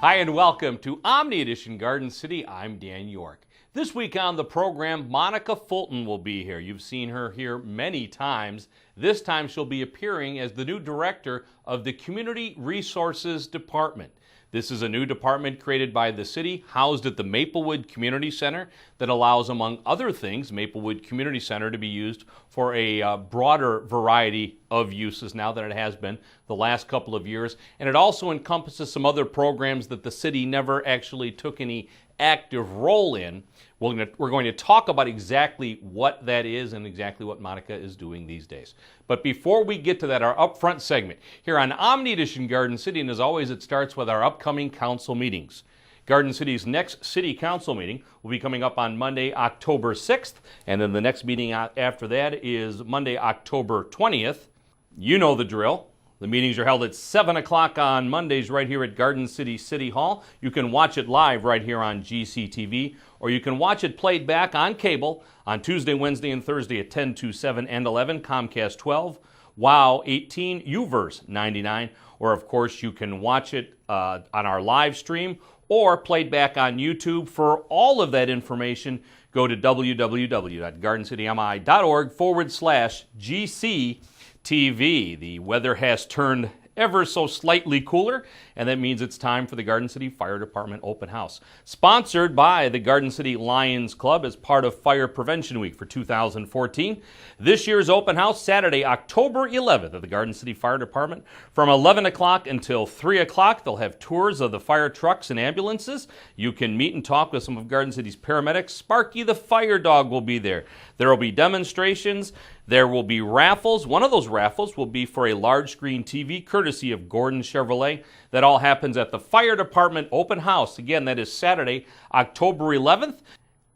Hi and welcome to Omni Edition Garden City. I'm Dan York. This week on the program, Monica Fulton will be here. You've seen her here many times. This time she'll be appearing as the new director of the Community Resources Department. This is a new department created by the city, housed at the Maplewood Community Center, that allows, among other things, Maplewood Community Center to be used for a broader variety of uses now than it has been the last couple of years. And it also encompasses some other programs that the city never actually took any active role in. We're going to talk about exactly what that is and exactly what Monica is doing these days. But before we get to that, our upfront segment here on Omni Edition Garden City, and as always, it starts with our upcoming council meetings. Garden City's next city council meeting will be coming up on Monday, October 6th, and then the next meeting after that is Monday, October 20th. You know the drill. The meetings are held at 7 o'clock on Mondays right here at Garden City City Hall. You can watch it live right here on GCTV, or you can watch it played back on cable on Tuesday, Wednesday, and Thursday at 10, 2, 7, and 11, Comcast 12, WOW 18, UVerse 99, or of course you can watch it on our live stream or played back on YouTube. For all of that information, go to www.gardencitymi.org/GCTV. The weather has turned ever so slightly cooler, and that means it's time for the Garden City Fire Department Open House. Sponsored by the Garden City Lions Club as part of Fire Prevention Week for 2014. This year's open house, Saturday, October 11th at the Garden City Fire Department. From 11 o'clock until 3 o'clock, they'll have tours of the fire trucks and ambulances. You can meet and talk with some of Garden City's paramedics. Sparky the fire dog will be there. There will be demonstrations. There will be raffles. One of those raffles will be for a large screen TV courtesy of Gordon Chevrolet. That all happens at the Fire Department Open House. Again, that is Saturday, October 11th.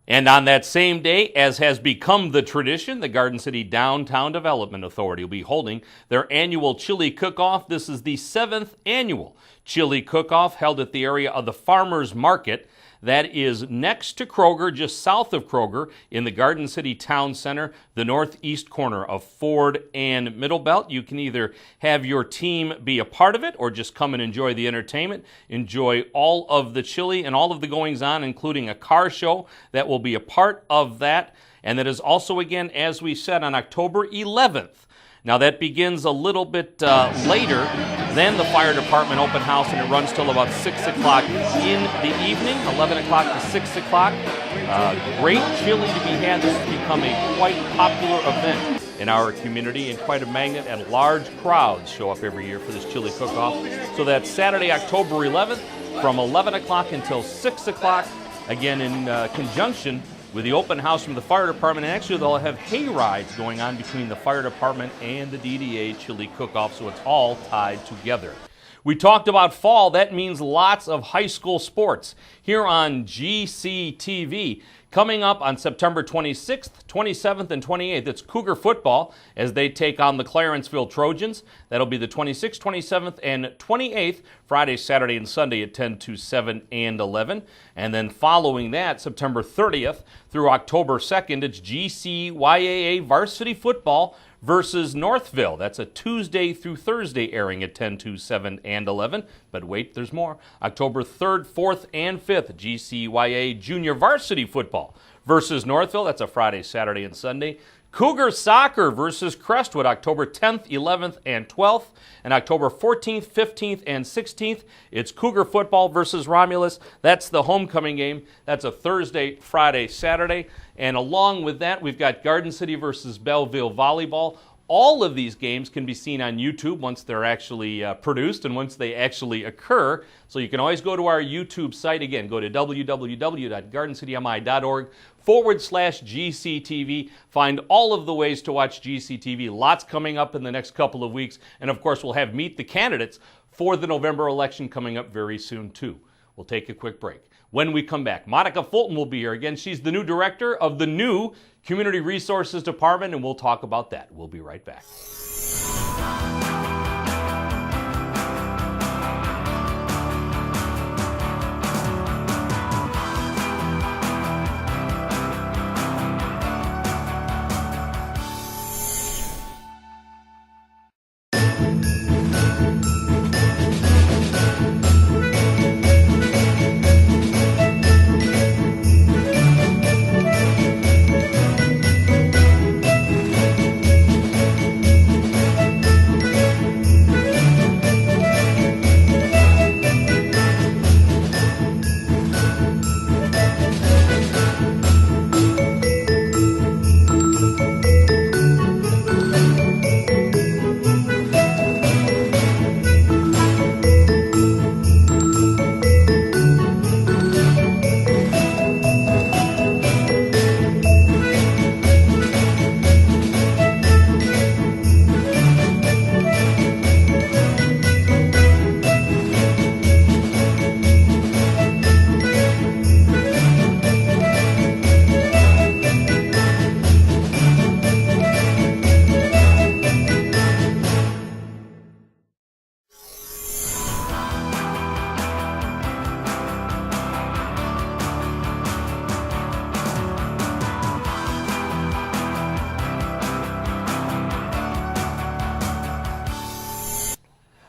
And on that same day, as has become the tradition, the Garden City Downtown Development Authority will be holding their annual chili cook-off. This is the 7th annual chili cook-off held at the area of the Farmers Market. That is next to Kroger, just south of Kroger, in the Garden City Town Center, the northeast corner of Ford and Middlebelt. You can either have your team be a part of it or just come and enjoy the entertainment, enjoy all of the chili and all of the goings-on, including a car show that will be a part of that. And that is also, again, as we said, on October 11th. Now, that begins a little bit later than the Fire Department Open House, and it runs till about 6 o'clock in the evening, 11 o'clock to 6 o'clock. Great chili to be had. This has become a quite popular event in our community and quite a magnet, and large crowds show up every year for this chili cook-off. So that's Saturday, October 11th from 11 o'clock until 6 o'clock, again in conjunction with the open house from the fire department. And actually they'll have hay rides going on between the fire department and the DDA chili cook-off, so it's all tied together. We talked about fall. That means lots of high school sports here on GCTV. Coming up on September 26th, 27th, and 28th, it's Cougar football as they take on the Clarenceville Trojans. That'll be the 26th, 27th, and 28th, Friday, Saturday, and Sunday at 10 to 7 and 11. And then following that, September 30th through October 2nd, it's GCYAA varsity football versus Northville. That's a Tuesday through Thursday airing at 10 to 7 and 11. But wait, there's more. October 3rd, 4th, and 5th, GCYA junior varsity football versus Northville. That's a Friday, Saturday, and Sunday. Cougar soccer versus Crestwood, October 10th, 11th, and 12th. And October 14th, 15th, and 16th, it's Cougar football versus Romulus. That's the homecoming game. That's a Thursday, Friday, Saturday. And along with that, we've got Garden City versus Belleville volleyball. All of these games can be seen on YouTube once they're actually produced and once they actually occur. So you can always go to our YouTube site. Again, go to www.gardencitymi.org/GCTV. Find all of the ways to watch GCTV. Lots coming up in the next couple of weeks. And of course, we'll have Meet the Candidates for the November election coming up very soon too. We'll take a quick break. When we come back, Monica Fulton will be here again. She's the new director of the new Community Resources Department, and we'll talk about that. We'll be right back.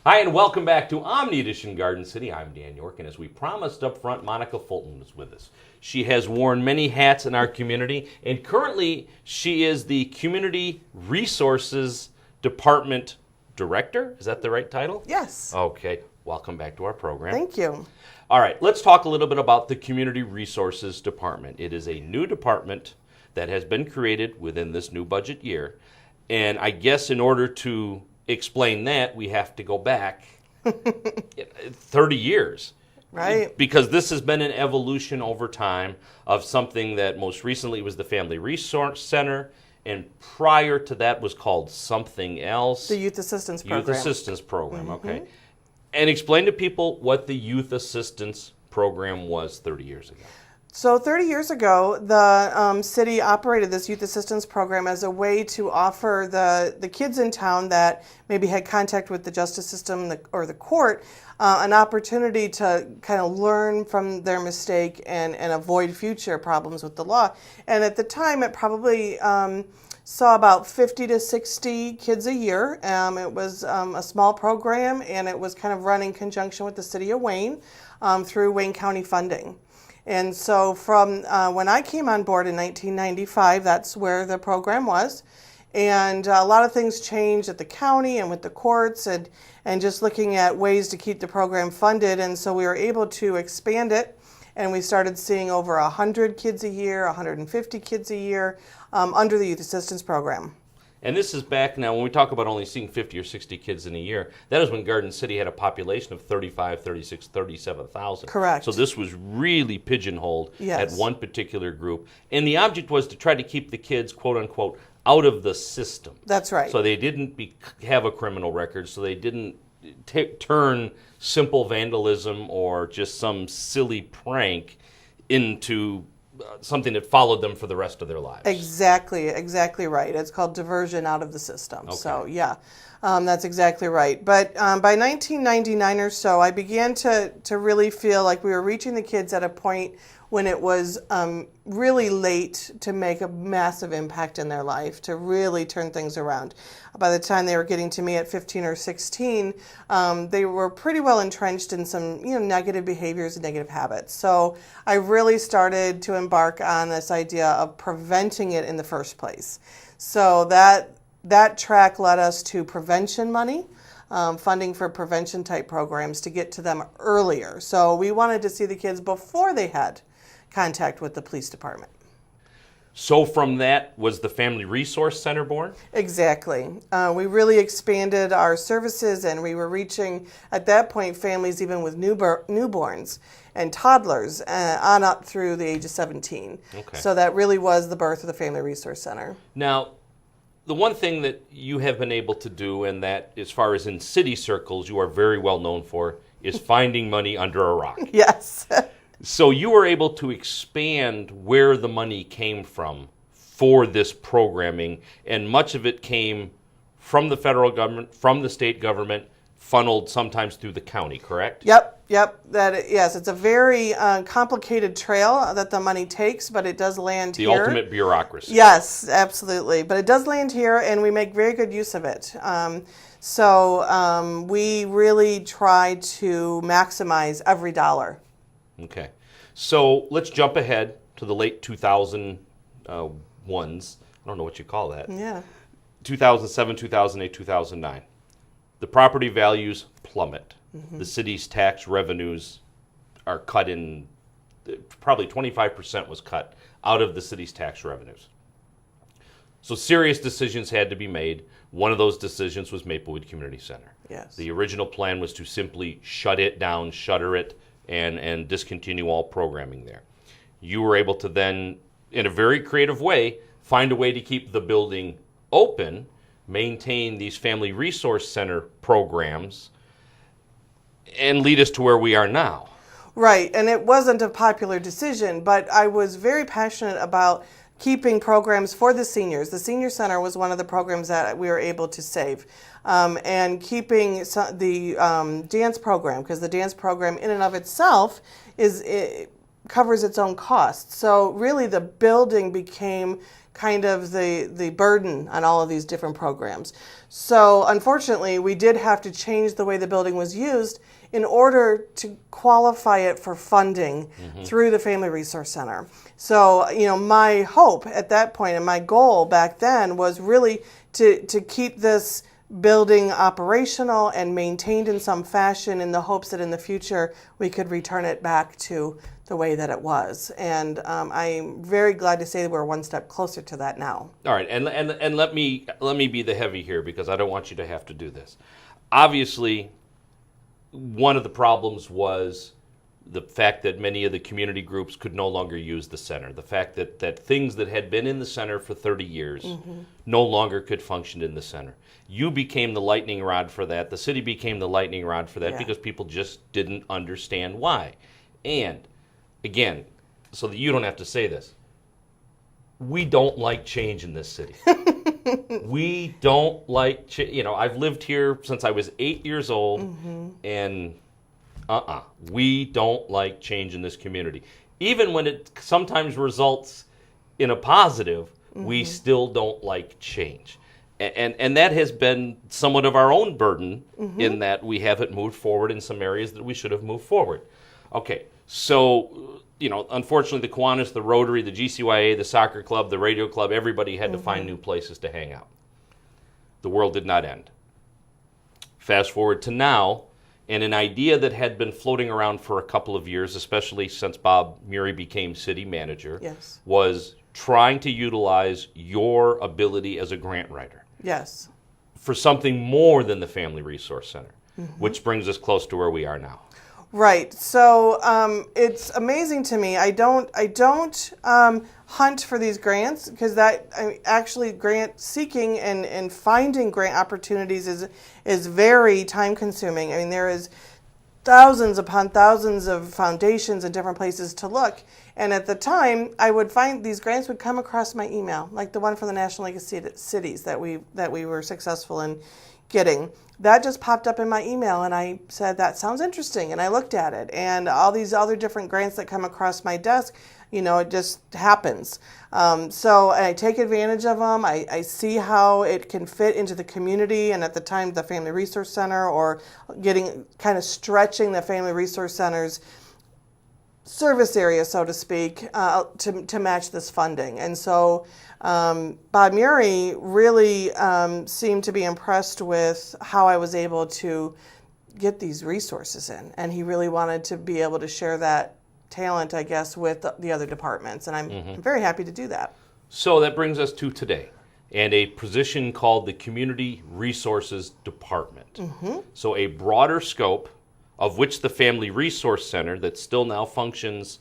Hi, and welcome back to Omni Edition Garden City. I'm Dan York, and as we promised up front, Monica Fulton is with us. She has worn many hats in our community, and currently she is the Community Resources Department Director. Is that the right title? Yes. Okay, welcome back to our program. Thank you. All right, let's talk a little bit about the Community Resources Department. It is a new department that has been created within this new budget year, and I guess in order to explain that, we have to go back 30 years. Right. Because this has been an evolution over time of something that most recently was the Family Resource Center, and prior to that was called something else. The Youth Assistance Program. Youth Assistance Program, okay. And explain to people what the Youth Assistance Program was 30 years ago. So 30 years ago, the city operated this youth assistance program as a way to offer the kids in town that maybe had contact with the justice system or the court an opportunity to kind of learn from their mistake and avoid future problems with the law. And at the time, it probably saw about 50 to 60 kids a year. It was a small program, and it was kind of run in conjunction with the city of Wayne through Wayne County funding. And so from when I came on board in 1995, that's where the program was. And a lot of things changed at the county and with the courts and just looking at ways to keep the program funded. And so we were able to expand it. And we started seeing over 100 kids a year, 150 kids a year under the Youth Assistance Program. And this is back now, when we talk about only seeing 50 or 60 kids in a year, that is when Garden City had a population of 35, 36, 37,000. Correct. So this was really pigeonholed Yes. at one particular group. And the object was to try to keep the kids, quote unquote, out of the system. That's right. So they didn't have a criminal record, so they didn't turn simple vandalism or just some silly prank into something that followed them for the rest of their lives. Exactly right. It's called diversion out of the system. Okay. So yeah, that's exactly right. But by 1999 or so, I began to really feel like we were reaching the kids at a point when it was really late to make a massive impact in their life, to really turn things around. By the time they were getting to me at 15 or 16, they were pretty well entrenched in some negative behaviors and negative habits. So I really started to embark on this idea of preventing it in the first place. So that track led us to prevention money. Funding for prevention type programs to get to them earlier. So we wanted to see the kids before they had contact with the police department. So from that, was the Family Resource Center born? Exactly. We really expanded our services, and we were reaching, at that point, families even with newborns and toddlers on up through the age of 17. Okay. So that really was the birth of the Family Resource Center. Now, the one thing that you have been able to do, and that as far as in city circles you are very well known for, is finding money under a rock. Yes. So you were able to expand where the money came from for this programming, and much of it came from the federal government, from the state government, funneled sometimes through the county, correct? Yep. Yes, it's a very complicated trail that the money takes, but it does land The here. ultimate bureaucracy. Yes, absolutely. But it does land here, and we make very good use of it. So we really try to maximize every dollar. Okay. So let's jump ahead to the late 2000s. I don't know what you call that. Yeah. 2007, 2008, 2009. The property values plummet. The city's tax revenues are cut in, probably 25% was cut out of the city's tax revenues. So serious decisions had to be made. One of those decisions was Maplewood Community Center. Yes. The original plan was to simply shut it down, shutter it, and discontinue all programming there. You were able to then, in a very creative way, find a way to keep the building open, maintain these Family Resource Center programs, and lead us to where we are now. Right, and it wasn't a popular decision, but I was very passionate about keeping programs for the seniors. The Senior Center was one of the programs that we were able to save. And keeping the dance program, because the dance program in and of itself covers its own costs. So really the building became kind of the burden on all of these different programs. So unfortunately, we did have to change the way the building was used in order to qualify it for funding through the Family Resource Center. So, my hope at that point and my goal back then was really to keep this building operational and maintained in some fashion in the hopes that in the future we could return it back to the way that it was. And I'm very glad to say that we're one step closer to that now. All right, and let me be the heavy here because I don't want you to have to do this. Obviously, one of the problems was the fact that many of the community groups could no longer use the center. The fact that things that had been in the center for 30 years no longer could function in the center. You became the lightning rod for that. The city became the lightning rod for that because people just didn't understand why. And, again, so that you don't have to say this, we don't like change in this city. We don't like I've lived here since I was 8 years old, and we don't like change in this community. Even when it sometimes results in a positive, we still don't like change. And that has been somewhat of our own burden in that we haven't moved forward in some areas that we should have moved forward. Okay, so, unfortunately the Kiwanis, the Rotary, the GCYA, the soccer club, the radio club, everybody had to find new places to hang out. The world did not end. Fast forward to now, and an idea that had been floating around for a couple of years, especially since Bob Murray became city manager, was trying to utilize your ability as a grant writer. Yes. For something more than the Family Resource Center, which brings us close to where we are now. Right. So it's amazing to me. I don't hunt for these grants because actually grant seeking and finding grant opportunities is very time consuming. I mean, there is thousands upon thousands of foundations and different places to look. And at the time, I would find these grants would come across my email, like the one for the National League of Cities that we were successful in getting. That just popped up in my email, and I said, that sounds interesting, and I looked at it. And all these other different grants that come across my desk, it just happens. So I take advantage of them. I see how it can fit into the community, and at the time, the Family Resource Center, or kind of stretching the Family Resource Center's service area, so to speak, to match this funding. And so Bob Murray really seemed to be impressed with how I was able to get these resources in. And he really wanted to be able to share that talent, I guess, with the other departments. And I'm very happy to do that. So that brings us to today and a position called the Community Resources Department. So a broader scope of which the Family Resource Center, that still now functions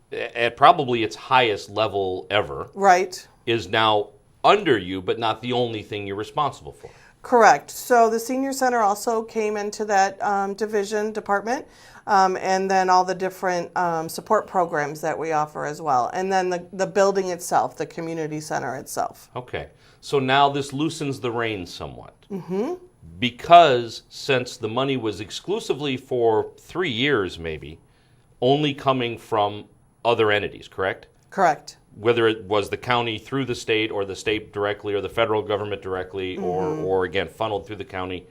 at probably its highest level ever, right, is now under you, but not the only thing you're responsible for. Correct. So the Senior Center also came into that department, and then all the different support programs that we offer as well. And then the building itself, the community center itself. Okay. So now this loosens the reins somewhat. Because since the money was exclusively for 3 years maybe, only coming from other entities, correct? Correct. Whether it was the county through the state or the state directly or the federal government directly or again, funneled through the county,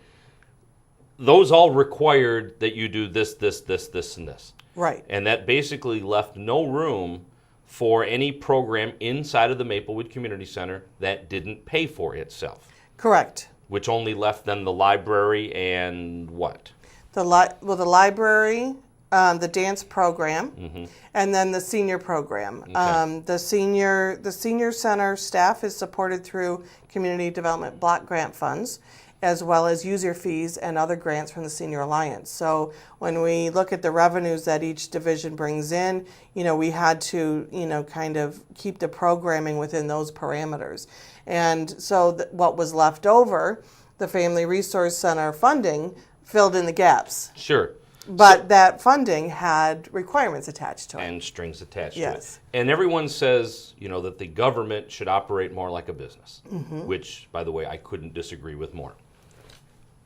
those all required that you do this, and this. Right. And that basically left no room for any program inside of the Maplewood Community Center that didn't pay for itself. Correct. Which only left then the library and what? The library, the dance program, and then the senior program. Okay. The senior center staff is supported through community development block grant funds, as well as user fees and other grants from the Senior Alliance. So when we look at the revenues that each division brings in, we had to, kind of keep the programming within those parameters. And so what was left over, the Family Resource Center funding, filled in the gaps. Sure. But that funding had requirements attached to it. And strings attached to Yes. it. And everyone says, that the government should operate more like a business, which, by the way, I couldn't disagree with more.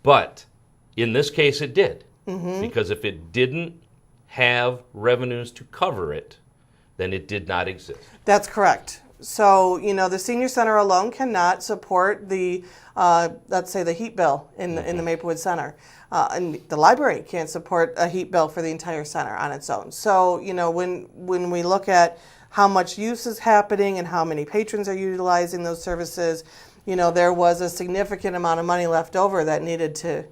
But in this case, it did. Because if it didn't have revenues to cover it, then it did not exist. That's correct. So, the senior center alone cannot support the, let's say, the heat bill in the Maplewood Center. And the library can't support a heat bill for the entire center on its own. So, when we look at how much use is happening and how many patrons are utilizing those services, there was a significant amount of money left over that needed to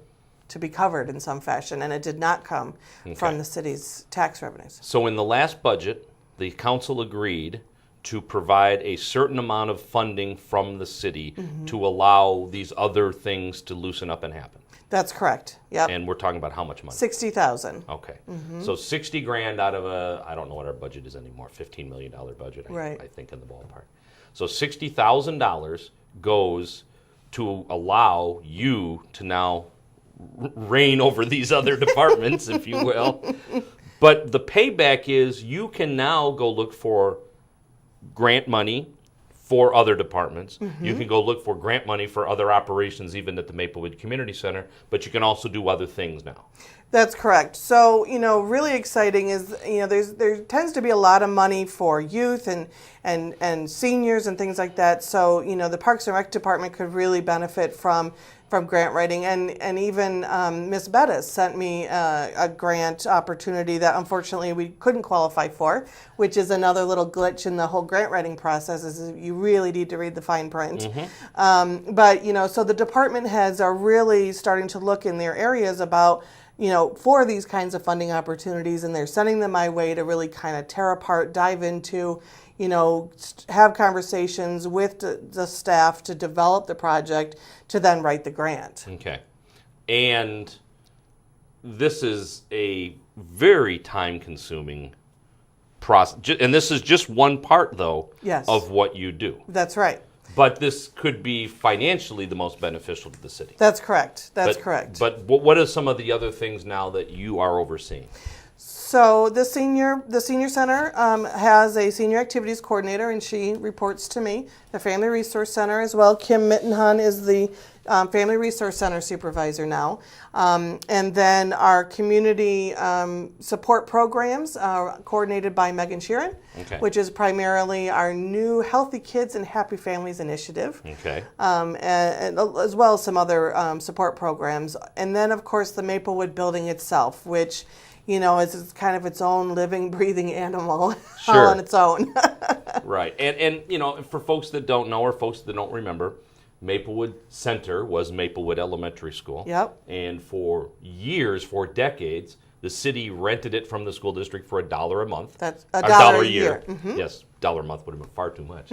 be covered in some fashion, and it did not come from the city's tax revenues. So in the last budget, the council agreed to provide a certain amount of funding from the city to allow these other things to loosen up and happen. That's correct. Yep. And we're talking about how much money? $60,000. Okay. So 60 grand out of I don't know what our budget is anymore, $15 million budget, Right. I think in the ballpark. So $60,000 goes to allow you to now reign over these other departments, if you will. But the payback is you can now go look for grant money for other departments. You can go look for grant money for other operations, even at the Maplewood Community Center, but you can also do other things now. That's correct. So, really exciting is, there tends to be a lot of money for youth and seniors and things like that. So, the Parks and Rec Department could really benefit from grant writing. And even Ms. Bettis sent me a grant opportunity that unfortunately we couldn't qualify for, which is another little glitch in the whole grant writing process, is you really need to read the fine print. But, so the department heads are really starting to look in their areas about, for these kinds of funding opportunities, and they're sending them my way to really kind of tear apart, dive into, have conversations with the staff to develop the project to then write the grant. Okay. And this is a very time-consuming process. And this is just one part, though, Yes. of what you do. That's right. But this could be financially the most beneficial to the city. That's correct. That's correct. But what are some of the other things now that you are overseeing? So the senior center has a senior activities coordinator, and she reports to me. The Family Resource Center as well. Kim Mittenhahn is the Family Resource Center supervisor now. And then our community support programs are coordinated by Megan Sheeran, which is primarily our new Healthy Kids and Happy Families initiative. Okay. And as well as some other support programs. And then, of course, the Maplewood building itself, which is kind of its own living, breathing animal all on its own. Right. And for folks that don't know or folks that don't remember, Maplewood Center was Maplewood Elementary School. Yep. And for years, for decades, the city rented it from the school district for $1 a month. That's $1 a year. Yes, $1 a month would have been far too much.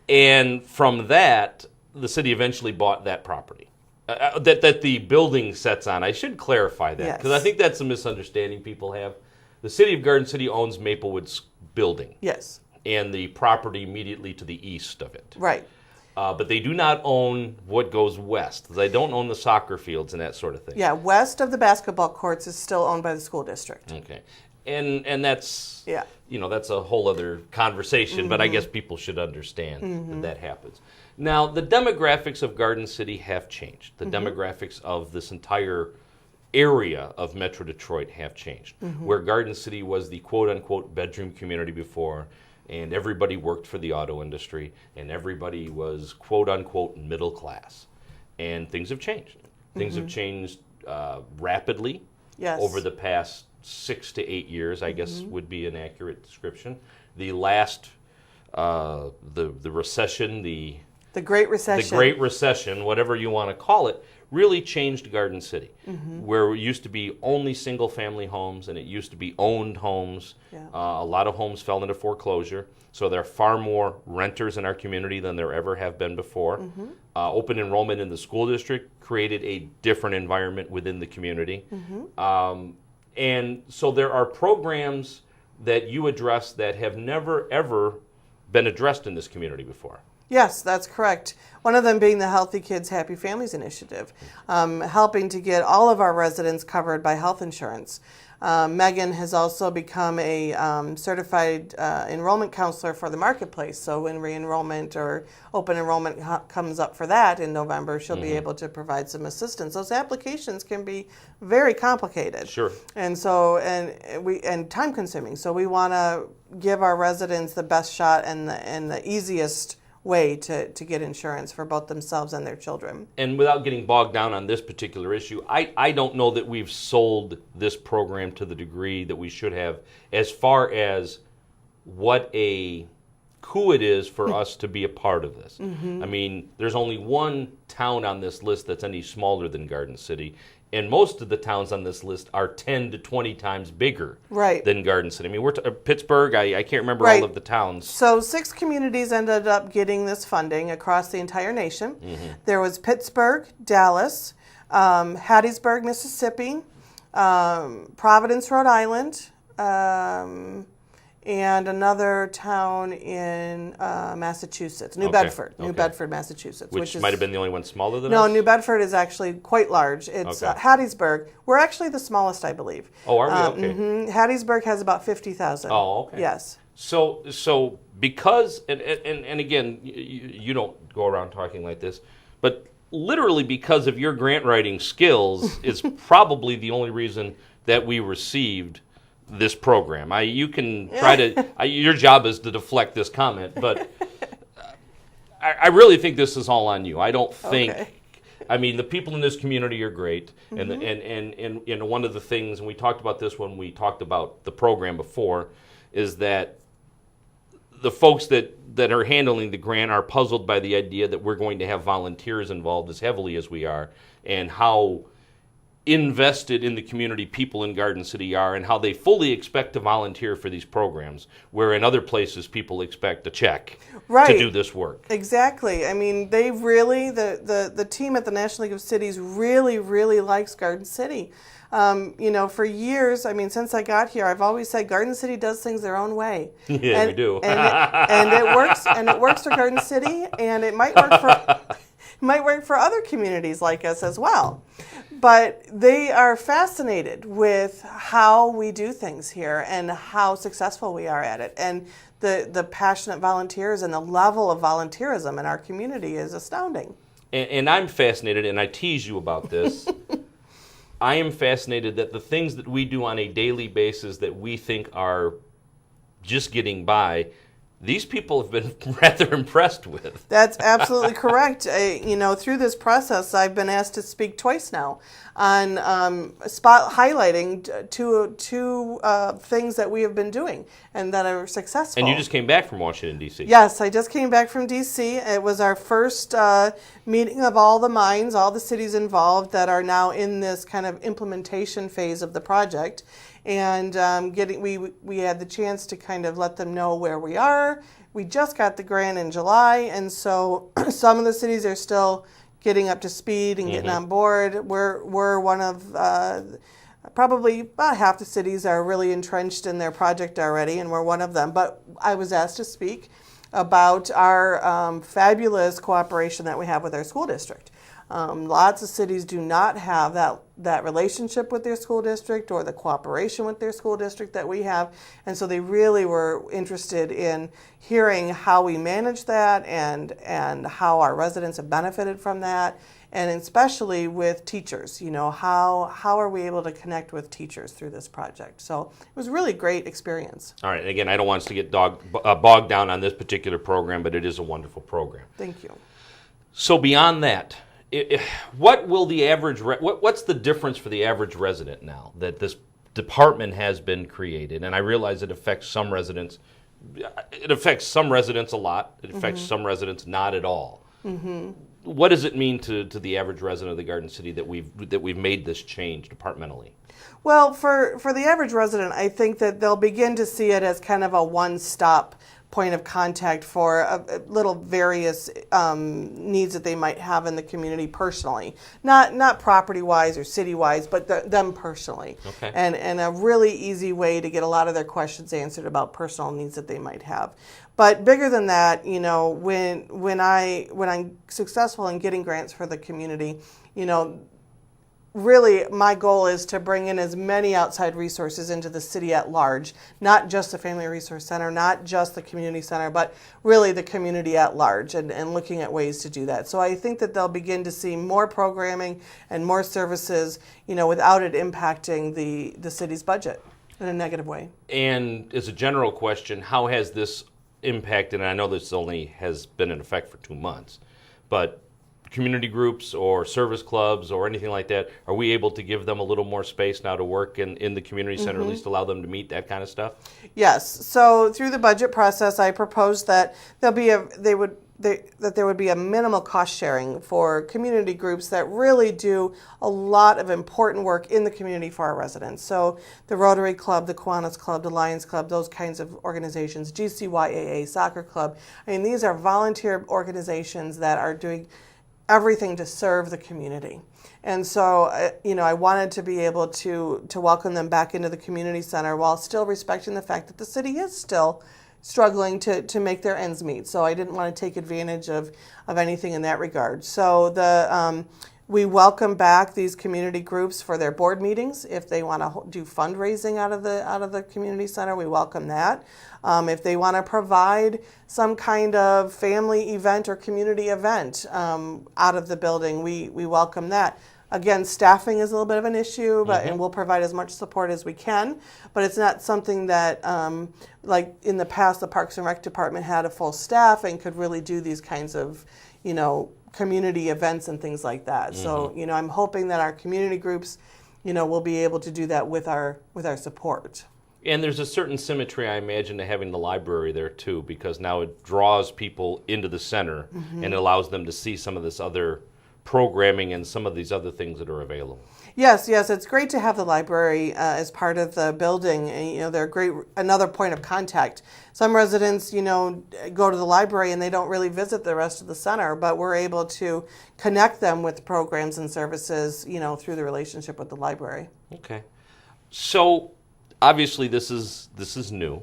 And from that, the city eventually bought that property. That the building sets on. I should clarify that, because I think that's a misunderstanding people have. The city of Garden City owns Maplewood's building. Yes. And the property immediately to the east of it. Right. But they do not own what goes west. They don't own the soccer fields and that sort of thing. Yeah, west of the basketball courts is still owned by the school district. Okay. And that's, that's a whole other conversation, but I guess people should understand that happens. Now, the demographics of Garden City have changed. The demographics of this entire area of Metro Detroit have changed. Where Garden City was the quote-unquote bedroom community before, and everybody worked for the auto industry, and everybody was quote-unquote middle class. And things have changed. Things have changed rapidly over the past 6 to 8 years, I guess would be an accurate description. The last, the recession, the Great Recession, whatever you want to call it, really changed Garden City, where it used to be only single-family homes, and it used to be owned homes. A lot of homes fell into foreclosure, so there are far more renters in our community than there ever have been before. Open enrollment in the school district created a different environment within the community. And so there are programs that you address that have never, ever been addressed in this community before. Yes, that's correct. One of them being the Healthy Kids, Happy Families initiative, helping to get all of our residents covered by health insurance. Megan has also become a certified enrollment counselor for the marketplace. So when re-enrollment or open enrollment comes up for that in November, she'll be able to provide some assistance. Those applications can be very complicated. Sure. And so and time consuming. So we want to give our residents the best shot and the easiest way to get insurance for both themselves and their children. And without getting bogged down on this particular issue, I don't know that we've sold this program to the degree that we should have as far as what a coup it is for us to be a part of this. I mean, there's only one town on this list that's any smaller than Garden City, and most of the towns on this list are 10 to 20 times bigger than Garden City. I mean, we're Pittsburgh, I can't remember all of the towns. So 6 communities ended up getting this funding across the entire nation. There was Pittsburgh, Dallas, Hattiesburg, Mississippi, Providence, Rhode Island, and another town in Massachusetts, New Bedford, Massachusetts. Which might have been the only one smaller than us? No, New Bedford is actually quite large. It's Hattiesburg. We're actually the smallest, I believe. Oh, are we? Okay. Hattiesburg has about 50,000. Oh, okay. Yes. So because, and again, you don't go around talking like this, but literally because of your grant writing skills is probably the only reason that we received this program. You can try to, your job is to deflect this comment, but I really think this is all on you. I don't think, I mean, the people in this community are great, and one of the things, and we talked about this when we talked about the program before, is that the folks that are handling the grant are puzzled by the idea that we're going to have volunteers involved as heavily as we are, and how invested in the community people in Garden City are, and how they fully expect to volunteer for these programs, where in other places people expect a check to do this work. Exactly. I mean, they really, the team at the National League of Cities really, really likes Garden City. You know, for years, I mean, since I got here, I've always said Garden City does things their own way. Yeah, we do. and it works, and it works for Garden City, and it might work for other communities like us as well. But they are fascinated with how we do things here and how successful we are at it. And the passionate volunteers and the level of volunteerism in our community is astounding. And I'm fascinated, and I tease you about this. I am fascinated that the things that we do on a daily basis that we think are just getting by, these people have been rather impressed with. That's absolutely correct. You know, through this process, I've been asked to speak twice now on highlighting two things that we have been doing and that are successful. And you just came back from Washington, D.C. Yes, I just came back from D.C. It was our first meeting of all the minds, all the cities involved that are now in this kind of implementation phase of the project. And we had the chance to kind of let them know where we are. We just got the grant in July, and so some of the cities are still getting up to speed and getting on board. We're one of probably about half the cities are really entrenched in their project already, and we're one of them. But I was asked to speak about our fabulous cooperation that we have with our school district. Lots of cities do not have that relationship with their school district or the cooperation with their school district that we have, and so they really were interested in hearing how we manage that and how our residents have benefited from that, and especially with teachers. You know, how are we able to connect with teachers through this project? So it was a really great experience. All right, again, I don't want us to get bogged down on this particular program, but it is a wonderful program. Thank you. So beyond that, what will the average? What's the difference for the average resident now that this department has been created? And I realize it affects some residents. It affects some residents a lot. It affects some residents not at all. What does it mean to the average resident of the Garden City that we've made this change departmentally? Well, for the average resident, I think that they'll begin to see it as kind of a one-stop point of contact for little various needs that they might have in the community personally, not property-wise or city-wise, but them personally. Okay. And a really easy way to get a lot of their questions answered about personal needs that they might have. But bigger than that, you know, when I'm successful in getting grants for the community, you know, really my goal is to bring in as many outside resources into the city at large, not just the Family Resource Center, not just the community center, but really the community at large, and looking at ways to do that. So I think that they'll begin to see more programming and more services, you know, without it impacting the city's budget in a negative way. And as a general question, how has this impacted, and I know this only has been in effect for 2 months, but community groups or service clubs or anything like that, are we able to give them a little more space now to work in the community center, at least allow them to meet that kind of stuff? Yes. So through the budget process, I proposed that there would be a minimal cost sharing for community groups that really do a lot of important work in the community for our residents. So the Rotary Club, the Kiwanis Club, the Lions Club, those kinds of organizations, GCYAA, Soccer Club. I mean, these are volunteer organizations that are doing everything to serve the community. And so, you know, I wanted to be able to welcome them back into the community center while still respecting the fact that the city is still struggling to make their ends meet. So I didn't want to take advantage of anything in that regard. So we welcome back these community groups for their board meetings. If they want to do fundraising out of the community center, we welcome that. If they want to provide some kind of family event or community event out of the building, we welcome that. Again, staffing is a little bit of an issue, but and we'll provide as much support as we can. But it's not something that, like in the past, the Parks and Rec Department had a full staff and could really do these kinds of, you know, community events and things like that. So, you know, I'm hoping that our community groups, you know, will be able to do that with our support. And there's a certain symmetry, I imagine, to having the library there too, because now it draws people into the center and allows them to see some of this other programming and some of these other things that are available. Yes, it's great to have the library as part of the building. And, you know, they're great, another point of contact. Some residents, you know, go to the library and they don't really visit the rest of the center, but we're able to connect them with programs and services, you know, through the relationship with the library. Okay. So obviously this is new,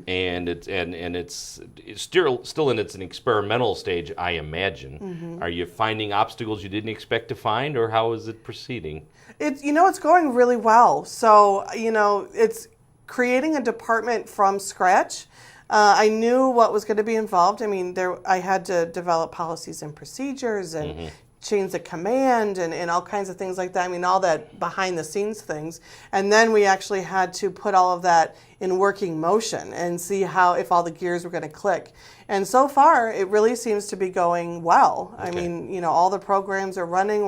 and it's still in its an experimental stage, I imagine. Are you finding obstacles you didn't expect to find, or how is it proceeding? It's going really well. So, you know, it's creating a department from scratch. I knew what was going to be involved. I mean, I had to develop policies and procedures and chains of command and all kinds of things like that. I mean, all that behind the scenes things. And then we actually had to put all of that in working motion and see if all the gears were going to click. And so far, it really seems to be going well. Okay. I mean, you know, all the programs are running.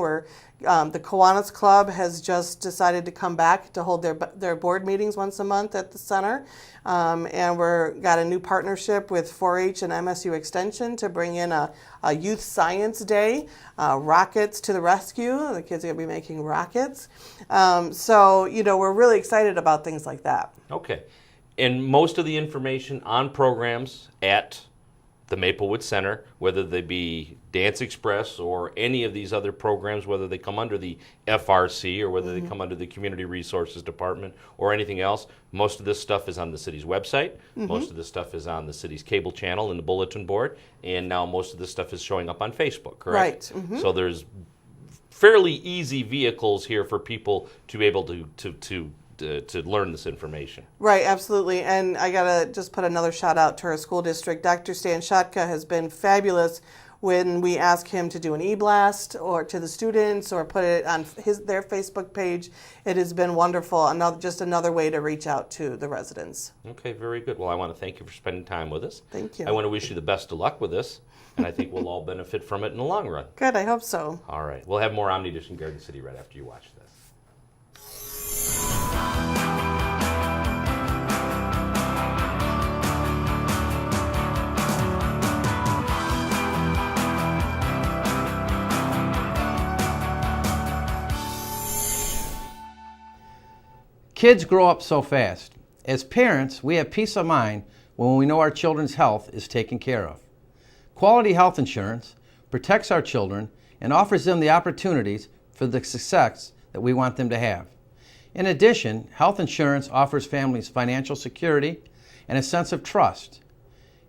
The Kiwanis Club has just decided to come back to hold their board meetings once a month at the center. And we've got a new partnership with 4-H and MSU Extension to bring in a youth science day, rockets to the rescue. The kids are going to be making rockets. So, you know, we're really excited about things like that. Okay. And most of the information on programs at the Maplewood Center, whether they be Dance Express or any of these other programs, whether they come under the FRC or whether they come under the Community Resources Department or anything else, most of this stuff is on the city's website. Most of this stuff is on the city's cable channel and the bulletin board, and now most of this stuff is showing up on Facebook, correct? Right. So there's fairly easy vehicles here for people to be able to learn this information. Right, absolutely. And I got to just put another shout out to our school district. Dr. Stan Shotka has been fabulous when we ask him to do an e-blast or to the students or put it on their Facebook page. It has been wonderful. Just another way to reach out to the residents. Okay, very good. Well, I want to thank you for spending time with us. Thank you. I want to wish you the best of luck with this, and I think we'll all benefit from it in the long run. Good, I hope so. All right. We'll have more Omni Edition Garden City right after you watch this. Kids grow up so fast. As parents, we have peace of mind when we know our children's health is taken care of. Quality health insurance protects our children and offers them the opportunities for the success that we want them to have. In addition, health insurance offers families financial security and a sense of trust.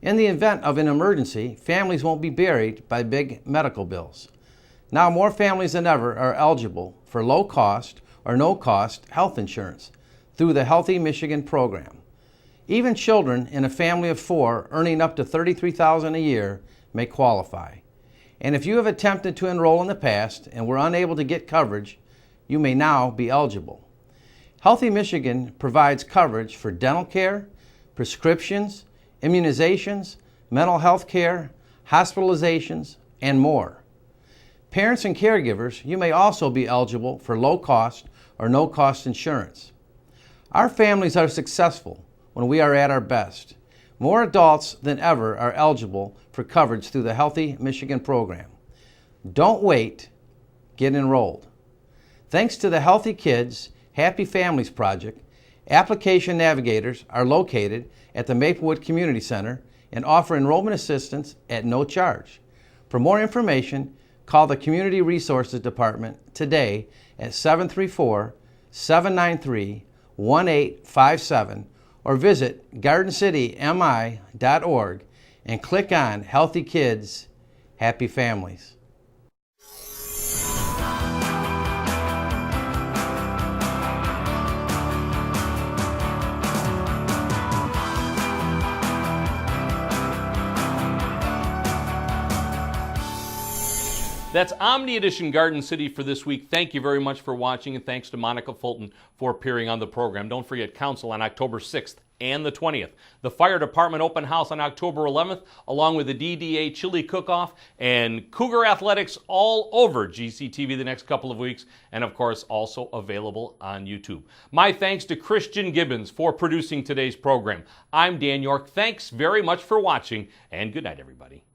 In the event of an emergency, families won't be buried by big medical bills. Now more families than ever are eligible for low-cost or no-cost health insurance through the Healthy Michigan program. Even children in a family of 4 earning up to $33,000 a year may qualify. And if you have attempted to enroll in the past and were unable to get coverage, you may now be eligible. Healthy Michigan provides coverage for dental care, prescriptions, immunizations, mental health care, hospitalizations, and more. Parents and caregivers, you may also be eligible for low-cost or no-cost insurance. Our families are successful when we are at our best. More adults than ever are eligible for coverage through the Healthy Michigan program. Don't wait, get enrolled. Thanks to the Healthy Kids, Happy Families Project, application navigators are located at the Maplewood Community Center and offer enrollment assistance at no charge. For more information, call the Community Resources Department today at 734-793-1857 or visit gardencitymi.org and click on Healthy Kids, Happy Families. That's Omni Edition Garden City for this week. Thank you very much for watching, and thanks to Monica Fulton for appearing on the program. Don't forget Council on October 6th and the 20th. The Fire Department Open House on October 11th, along with the DDA Chili Cook-Off and Cougar Athletics all over GCTV the next couple of weeks, and of course also available on YouTube. My thanks to Christian Gibbons for producing today's program. I'm Dan York. Thanks very much for watching, and good night, everybody.